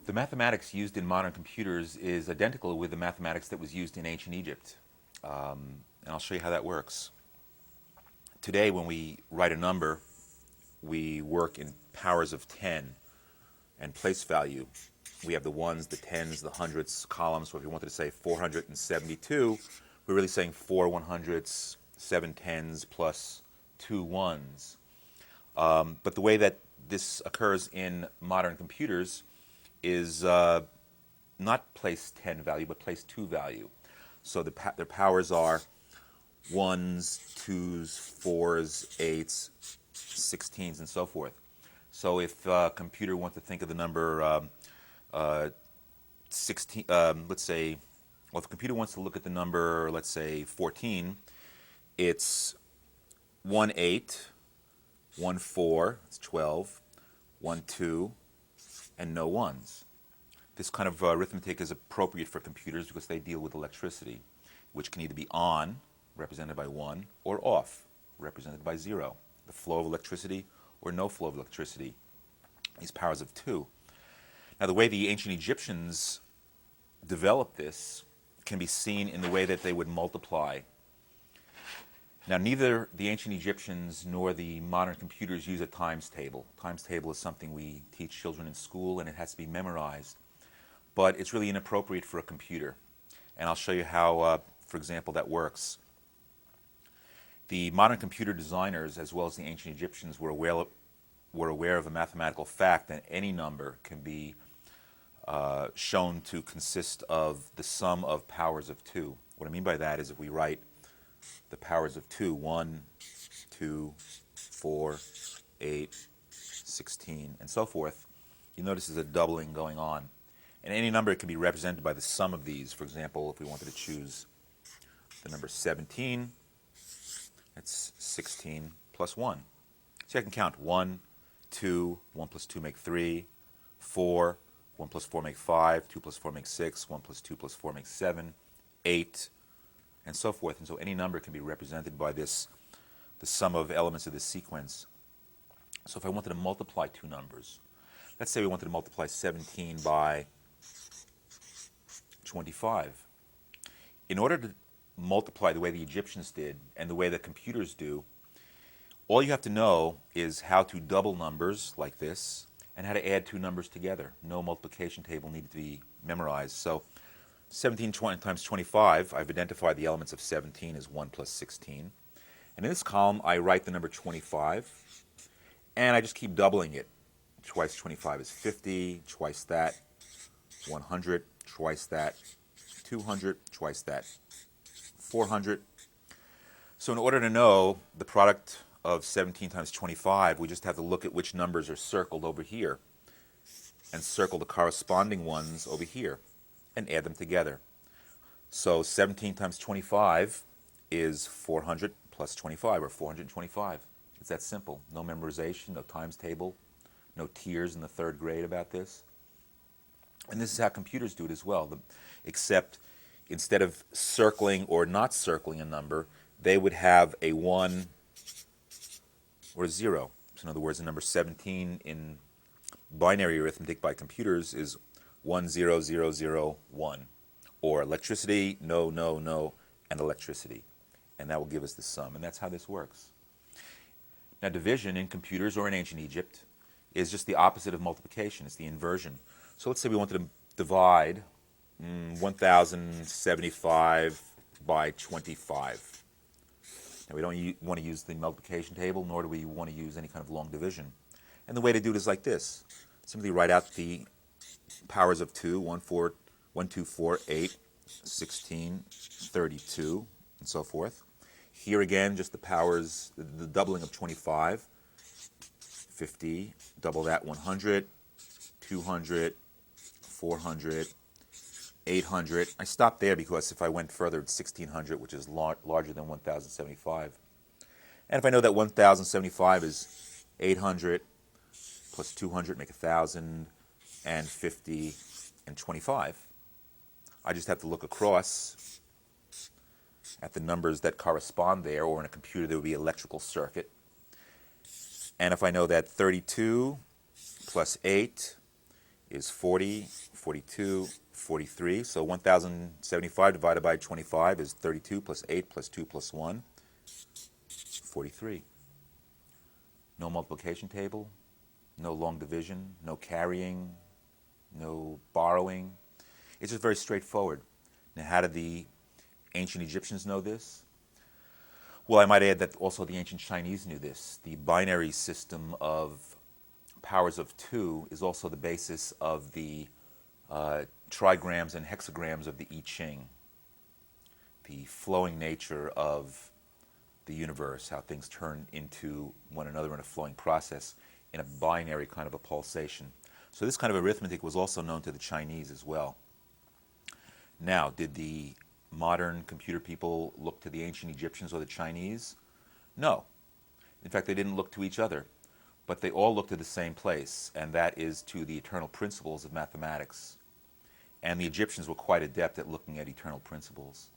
The mathematics used in modern computers is identical with the mathematics that was used in ancient Egypt. And I'll show you how that works. Today, when we write a number, we work in powers of 10 and place value. We have the ones, the tens, the hundreds columns. So if you wanted to say 472, we're really saying 4 100ths, 7 tens plus 2 ones. But the way that this occurs in modern computers is not place 10 value, but place 2 value. So their powers are 1s, 2s, 4s, 8s, 16s, and so forth. So if a computer wants to think of the number 16, let's say, well, if a computer wants to look at the number, let's say 14, it's 1 8, 1 4, it's 12, 1 2, and no ones. This kind of arithmetic is appropriate for computers because they deal with electricity, which can either be on, represented by 1, or off, represented by 0. The flow of electricity or no flow of electricity, these powers of 2. Now, the way the ancient Egyptians developed this can be seen in the way that they would multiply. Now, neither the ancient Egyptians nor the modern computers use a times table. Times table is something we teach children in school, and it has to be memorized. But it's really inappropriate for a computer. And I'll show you how, for example, that works. The modern computer designers, as well as the ancient Egyptians, were aware of a mathematical fact that any number can be shown to consist of the sum of powers of 2. What I mean by that is if we write the powers of 2, 1, 2, 4, 8, 16, and so forth, you notice there's a doubling going on. And any number can be represented by the sum of these. For example, if we wanted to choose the number 17, it's 16 plus 1. So I can count 1, 2, 1 plus 2 make 3, 4, 1 plus 4 make 5, 2 plus 4 make 6, 1 plus 2 plus 4 make 7, 8, and so forth. And so any number can be represented by this, the sum of elements of this sequence. So if I wanted to multiply two numbers, let's say we wanted to multiply 17 by 25. In order to multiply the way the Egyptians did and the way the computers do, all you have to know is how to double numbers like this and how to add two numbers together. No multiplication table needed to be memorized. So 17 times 25, I've identified the elements of 17 as 1 plus 16. And in this column, I write the number 25, and I just keep doubling it. Twice 25 is 50, twice that, 100, twice that, 200, twice that, 400. So in order to know the product of 17 times 25, we just have to look at which numbers are circled over here and circle the corresponding ones over here and add them together. So 17 times 25 is 400 plus 25, or 425. It's that simple. No memorization, no times table, no tears in the third grade about this. And this is how computers do it as well, except instead of circling or not circling a number, they would have a 1 or a 0. So in other words, the number 17 in binary arithmetic by computers is 10001. Or electricity, no, no, no, and electricity. And that will give us the sum. And that's how this works. Now, division in computers or in ancient Egypt is just the opposite of multiplication. It's the inversion. So let's say we wanted to divide 1075 by 25. Now, we don't want to use the multiplication table, nor do we want to use any kind of long division. And the way to do it is like this. Simply write out the powers of 2, 1, 2, 4, 8, 16, 32, and so forth. Here again, just the powers, the doubling of 25, 50, double that, 100, 200, 400, 800. I stopped there because if I went further, it's 1600, which is larger than 1075. And if I know that 1075 is 800 plus 200 make 1000, and 50 and 25, I just have to look across at the numbers that correspond there, or in a computer there would be an electrical circuit. And if I know that 32 plus 8 is 40, 42, 43. So 1,075 divided by 25 is 32 plus 8 plus 2 plus 1, 43. No multiplication table, no long division, no carrying, no borrowing. It's just very straightforward. Now, how did the ancient Egyptians know this? Well, I might add that also the ancient Chinese knew this. The binary system of powers of 2 is also the basis of the trigrams and hexagrams of the I Ching. The flowing nature of the universe, how things turn into one another in a flowing process in a binary kind of a pulsation. So this kind of arithmetic was also known to the Chinese as well. Now, did the modern computer people look to the ancient Egyptians or the Chinese? No. In fact, they didn't look to each other, but they all looked to the same place, and that is to the eternal principles of mathematics. And the Egyptians were quite adept at looking at eternal principles.